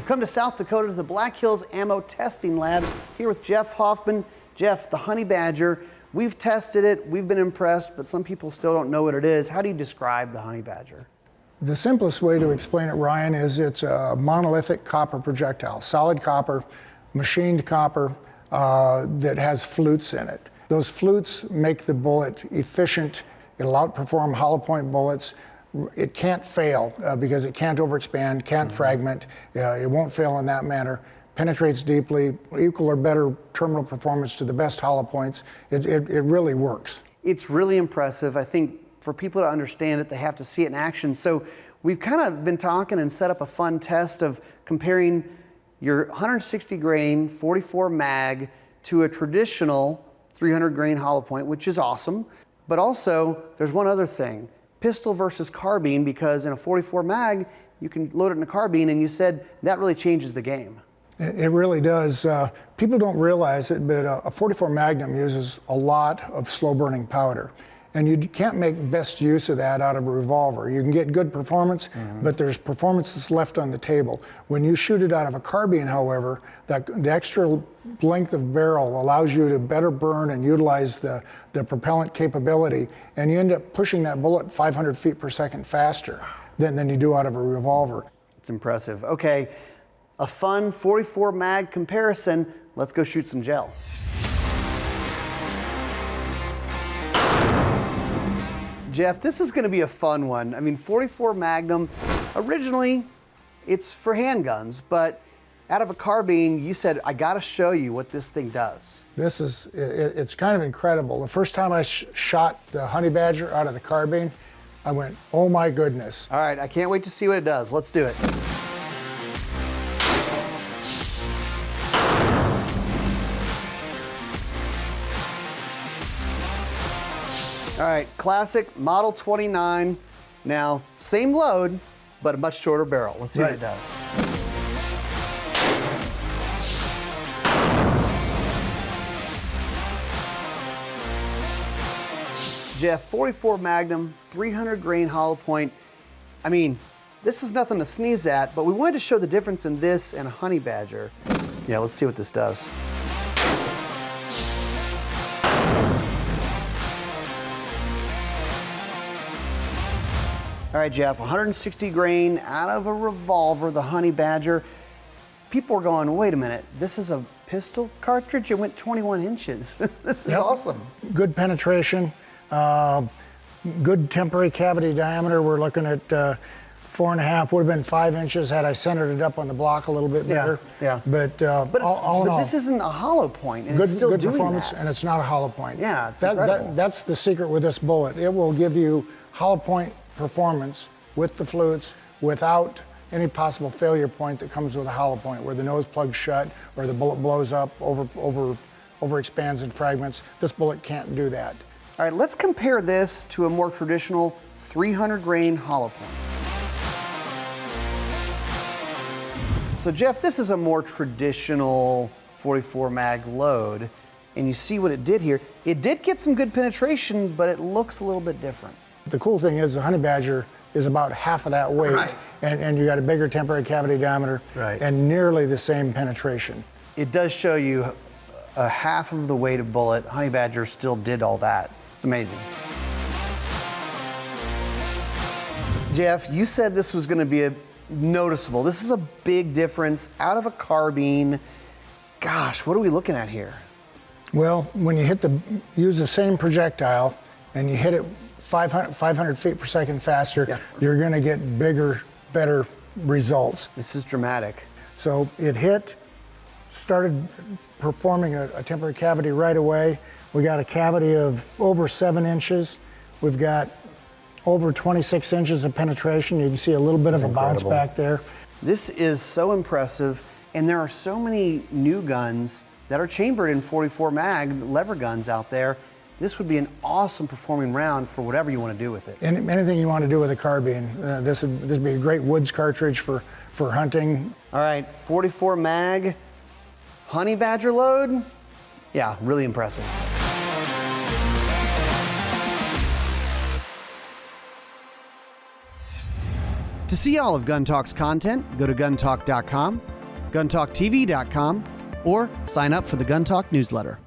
We've come to South Dakota to the Black Hills Ammo Testing Lab here with Jeff Hoffman. Jeff, the HoneyBadger, we've tested it, we've been impressed, but some people still don't know what it is. How do you describe the HoneyBadger? The simplest way to explain it, Ryan, is it's a monolithic copper projectile, solid copper, machined copper that has flutes in it. Those flutes make the bullet efficient. It'll outperform hollow point bullets. It can't fail because it can't overexpand, can't fragment. It won't fail in that manner. Penetrates deeply, equal or better terminal performance to the best hollow points. It really works. It's really impressive. I think for people to understand it, they have to see it in action. So we've kind of been talking and set up a fun test of comparing your 160 grain 44 mag to a traditional 300 grain hollow point, which is awesome. But also, there's one other thing, pistol versus carbine, because in a 44 mag, you can load it in a carbine, and you said that really changes the game. It really does. People don't realize it, but a 44 Magnum uses a lot of slow burning powder. And you can't make best use of that out of a revolver. You can get good performance, but there's performance that's left on the table. When you shoot it out of a carbine, however, the extra length of barrel allows you to better burn and utilize the propellant capability, and you end up pushing that bullet 500 feet per second faster than you do out of a revolver. It's impressive. Okay, a fun 44 mag comparison. Let's go shoot some gel. Jeff, this is going to be a fun one. I mean, 44 Magnum, originally it's for handguns, but out of a carbine, you said, I got to show you what this thing does. It's kind of incredible. The first time I shot the HoneyBadger out of the carbine, I went, oh my goodness. All right, I can't wait to see what it does. Let's do it. All right, classic Model 29. Now, same load, but a much shorter barrel. Let's see what it does. Jeff, 44 Magnum, 300 grain hollow point. I mean, this is nothing to sneeze at, but we wanted to show the difference in this and a HoneyBadger. Yeah, let's see what this does. All right, Jeff, 160 grain out of a revolver, the HoneyBadger. People are going, wait a minute, this is a pistol cartridge? It went 21 inches. This is awesome. Good penetration, good temporary cavity diameter. We're looking at 4.5, would have been 5 inches had I centered it up on the block a little bit better. Yeah. But this isn't a hollow point, and it's still good doing performance, that. and it's not a hollow point. Yeah, it's incredible. That's the secret with this bullet. It will give you hollow point performance with the flutes without any possible failure point that comes with a hollow point, where the nose plugs shut or the bullet blows up, overexpands and fragments. This bullet can't do that. All right, let's compare this to a more traditional 300 grain hollow point. So Jeff, this is a more traditional 44 mag load, and you see what it did here. It did get some good penetration, but it looks a little bit different. The cool thing is the HoneyBadger is about half of that weight, and you got a bigger temporary cavity diameter, and nearly the same penetration. It does show you a half of the weight of bullet. HoneyBadger still did all that. It's amazing. Jeff, you said this was going to be noticeable. This is a big difference out of a carbine. Gosh, what are we looking at here? Well, when you use the same projectile and you hit it 500 feet per second faster, you're going to get bigger, better results. This is dramatic. So it hit, started performing a temporary cavity right away. We got a cavity of over 7 inches. We've got over 26 inches of penetration. You can see a little bit of a bounce back there. This is so impressive, and there are so many new guns that are chambered in 44 mag lever guns out there. This would be an awesome performing round for whatever you want to do with it. Anything you want to do with a carbine. This would be a great woods cartridge for hunting. All right, 44 mag, HoneyBadger load. Yeah, really impressive. To see all of Gun Talk's content, go to guntalk.com. guntalktv.com, or sign up for the Gun Talk newsletter.